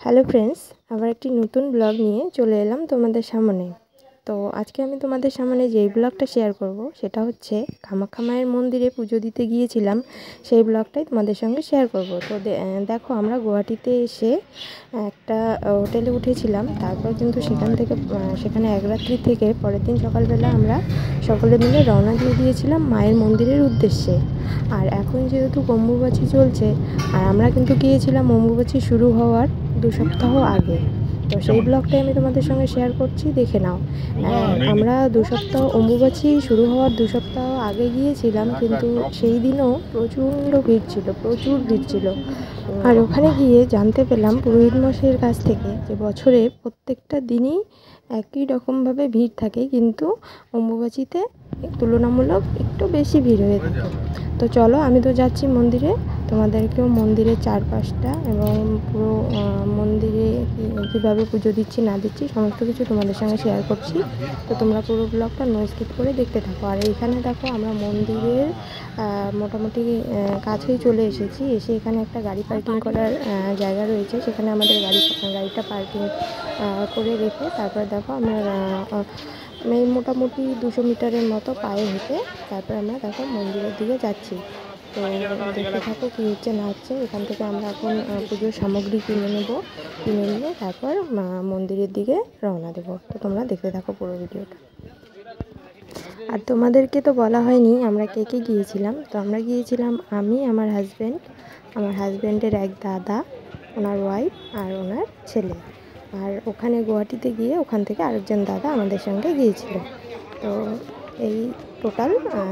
Hello friends, আবার একটি নতুন ব্লগ নিয়ে চলে এলাম তোমাদের সামনে। তো আজকে আমি তোমাদের সামনে যেই ব্লগটা শেয়ার করব সেটা হচ্ছে কামাখ্যা মায়ের মন্দিরে পুজো দিতে গিয়েছিলাম, সেই ব্লগটাই তোমাদের সঙ্গে শেয়ার করব। তো দেখো, আমরা গুয়াহাটিতে এসে একটা হোটেলে উঠেছিলাম। তারপর কিন্তু সেখানে এক রাত্রি থেকে পরের দিন সকালবেলা আমরা সকলে মিলে রওনা দিয়ে দিয়েছিলাম মায়ের মন্দিরের উদ্দেশ্যে। আর এখন যেহেতু অম্বুবাচী চলছে, আর আমরা কিন্তু গিয়েছিলাম অম্বুবাচী শুরু হওয়ার 2 সপ্তাহ আগে। তো সেই ব্লগটাই আমি তোমাদের সঙ্গে শেয়ার করছি, দেখে নাও। আমরা 2 সপ্তাহ অম্বুবাচী শুরু হওয়ার 2 সপ্তাহ আগে গিয়েছিলাম, কিন্তু সেই দিনও প্রচুর ভিড় ছিল। আর ওখানে গিয়ে জানতে পেলাম পুরোহিত মশাইয়ের কাছ থেকে যে বছরে প্রত্যেকটা দিনই একই রকমভাবে ভিড় থাকে, কিন্তু অম্বুবাচীতে তুলনামূলক একটু বেশি ভিড় হয়ে থাকে। তো চলো, আমি তো যাচ্ছি মন্দিরে, তোমাদেরকেও মন্দিরের চারপাশটা এবং পুরো মন্দিরে কীভাবে পুজো দিচ্ছি না দিচ্ছি সমস্ত কিছু তোমাদের সঙ্গে শেয়ার করছি। তো তোমরা পুরো ব্লগটা নো স্কিপ করে দেখতে থাকো। আর এইখানে দেখো, আমরা মন্দিরের মোটামুটি কাছেই চলে এসেছি। এখানে একটা গাড়ি পার্কিং করার জায়গা রয়েছে, সেখানে আমাদের গাড়িটা পার্কিং করে রেখে তারপর দেখো আমরা মোটামুটি 200 মিটারের মতো পায়ে হেঁটে তারপর আমরা দেখো মন্দিরের দিকে যাচ্ছি। তো দেখতে থাকো কী হচ্ছে না হচ্ছে। এখান থেকে আমরা এখন পুজোর সামগ্রী কিনে নিয়ে তারপর মন্দিরের দিকে রওনা দেবো। তো তোমরা দেখতে থাকো পুরো ভিডিওটা। আর তোমাদেরকে তো বলা হয়নি আমরা কে কে গিয়েছিলাম। তো আমরা গিয়েছিলাম আমি, আমার হাজব্যান্ডের এক দাদা, ওনার ওয়াইফ আর ওনার ছেলে। আর ওখানে গুয়াহাটিতে গিয়ে ওখান থেকে আরেকজন দাদা আমাদের সঙ্গে গিয়েছিল। তো এই টোটাল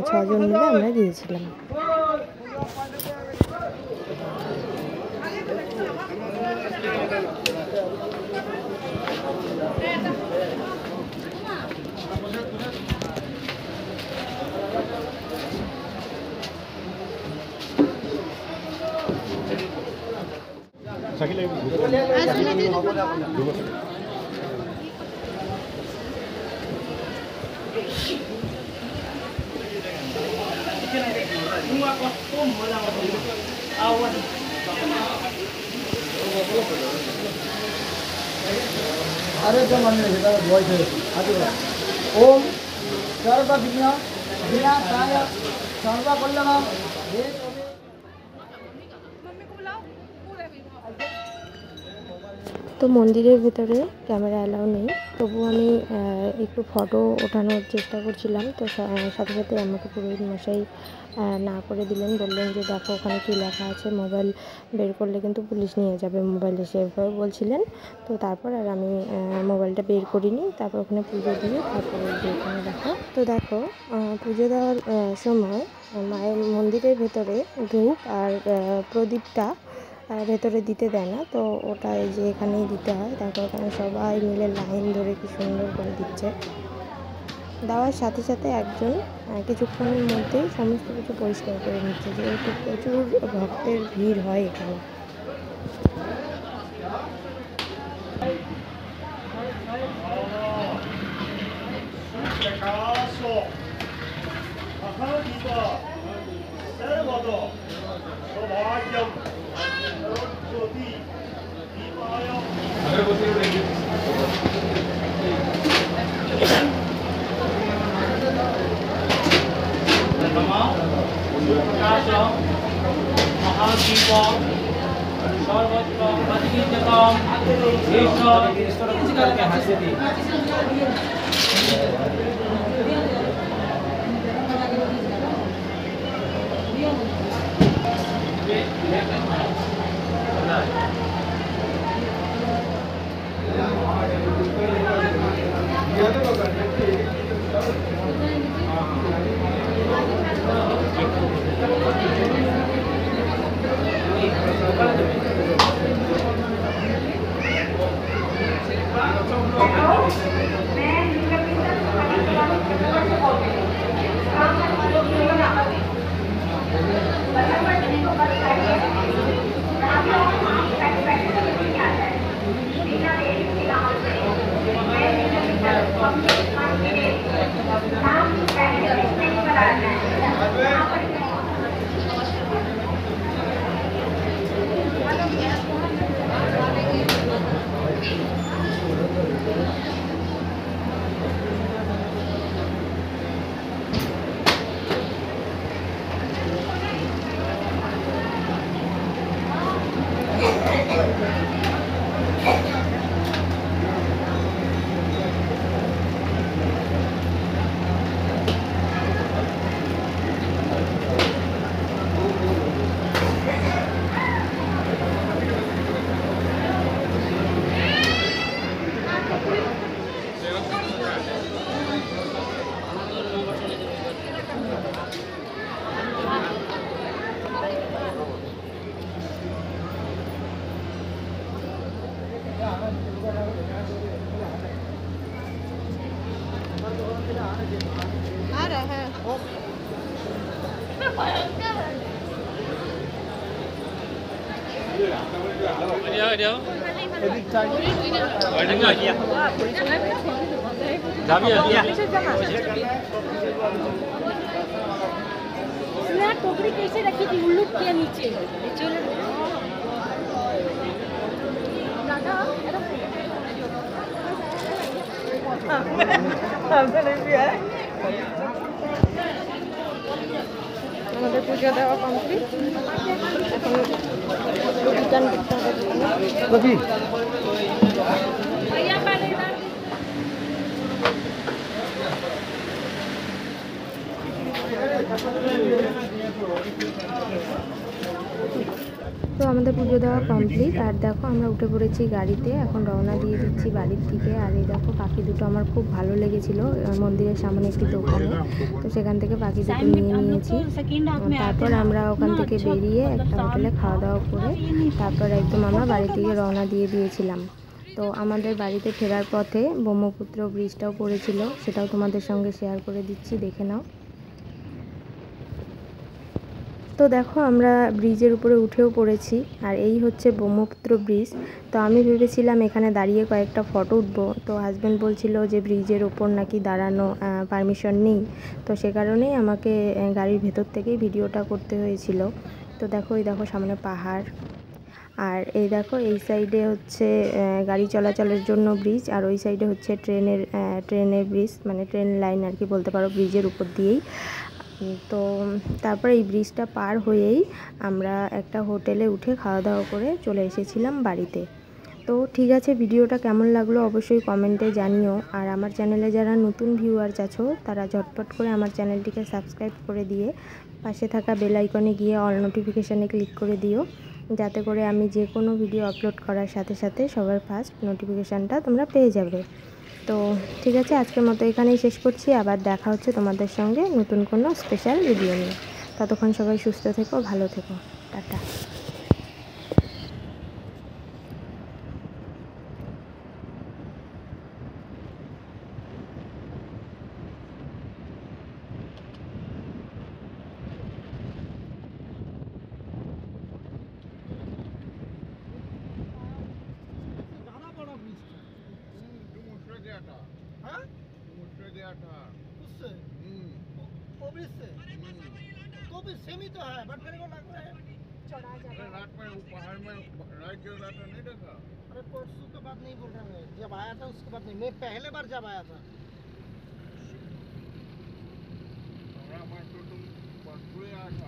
6 জন মিলে আমরা গিয়েছিলাম। अरे जो मन में वॉइस है ओम सर्व विघ्न विनाशाय सर्व कल्याण। তো মন্দিরের ভেতরে ক্যামেরা অ্যালাউ নেই, তবু আমি একটু ফটো ওঠানোর চেষ্টা করছিলাম। তো সাথে সাথে আমাকে পুরোহিত মশাই না করে দিলেন, বললেন যে দেখো ওখানে কী লেখা আছে, মোবাইল বের করলে কিন্তু পুলিশ নিয়ে যাবে, মোবাইলে সেভাবে বলছিলেন। তো তারপর আর আমি মোবাইলটা বের করিনি। তারপর ওখানে পুজো দিয়ে তারপরে ওখানে দেখো পুজো দেওয়ার সময় মায়ের মন্দিরের ভেতরে ধূপ আর প্রদীপটা ভেতরে দিতে দেয় না। তো ওটা এই যে এখানেই দিতে হয়। তারপর ওখানে সবাই মিলে লাইন ধরে কি সুন্দর করে দিচ্ছে। দেওয়ার সাথে সাথে একজন কিছুক্ষণের মধ্যেই সমস্ত কিছু পরিষ্কার করে নিচ্ছে, যেহেতু প্রচুর ভক্তের ভিড় হয় এখানে। आ रहा है टोकरी कैसे रखी थी उल्लू के नीचे আমাদের পুজো দেওয়া কমপ্লিট। এখন রিটার্ন করতে হবে দোকানে। তো আমাদের পুজো দেওয়া কমপ্লিট। আর দেখো আমরা উঠে পড়েছি গাড়িতে, এখন রওনা দিয়ে দিচ্ছি বাড়ির দিকে। আর এই দেখো পাখি দুটো আমার খুব ভালো লেগেছিল মন্দিরের সামনে একটি দোকানে, তো সেখান থেকে পাখি দুটো নিয়ে নিয়েছি। তারপর আমরা ওখান থেকে বেরিয়ে একটা হোটেলে খাওয়া দাওয়া করে তারপর একদম আমরা বাড়ির দিকে রওনা দিয়ে দিয়েছিলাম। তো আমাদের বাড়িতে ফেরার পথে ব্রহ্মপুত্র ব্রিজটাও পড়েছিল, সেটাও তোমাদের সঙ্গে শেয়ার করে দিচ্ছি, দেখে নাও। তো দেখো আমরা ব্রিজের উপরে উঠেও পড়েছি, আর এই হচ্ছে ব্রহ্মপুত্র ব্রিজ। তো আমি ভেবেছিলাম এখানে দাঁড়িয়ে কয়েকটা ফটো উঠবো, তো হাজব্যান্ড বলছিল যে ব্রিজের ওপর নাকি দাঁড়ানো পারমিশন নেই, তো সে কারণেই আমাকে গাড়ির ভেতর থেকেই ভিডিওটা করতে হয়েছিল। তো দেখো এই দেখো সামনে পাহাড়, আর এই দেখো এই সাইডে হচ্ছে গাড়ি চলাচলের জন্য ব্রিজ, আর ওই সাইডে হচ্ছে ট্রেনের ব্রিজ, মানে ট্রেন লাইন আর কি বলতে পারো, ব্রিজের উপর দিয়েই। তো তারপরে এই ব্রিজটা পার হয়েই আমরা একটা হোটেলে উঠে খাওয়া দাওয়া করে চলে এসেছিলাম বাড়িতে। তো ঠিক আছে, ভিডিওটা কেমন লাগলো অবশ্যই কমেন্টে জানিও। আর আমার চ্যানেলে যারা নতুন ভিউয়ার্স আছো তারা ঝটপট করে আমার চ্যানেলটিকে সাবস্ক্রাইব করে দিয়ে পাশে থাকা বেল আইকনে গিয়ে অল নোটিফিকেশানে ক্লিক করে দিও, যাতে করে আমি যে কোনো ভিডিও আপলোড করার সাথে সাথে সবার ফার্স্ট নোটিফিকেশানটা তোমরা পেয়ে যাবে। তো ঠিক আছে, আজকের মতো এখানেই শেষ করছি। আবার দেখা হচ্ছে তোমাদের সঙ্গে নতুন কোনো স্পেশাল ভিডিও নিয়ে। ততক্ষণ সবাই সুস্থ থেকো, ভালো থেকো, টাটা। तो भी सेम ही तो है, बट मेरे को लगता है चढ़ा जाता रात में पहाड़ में रात जो रात नहीं देखा। अरे परसों के बाद नहीं बोल रहा मैं, जब आया था उसके बाद नहीं, मैं पहले बार जब आया था। तुम परसों आया था।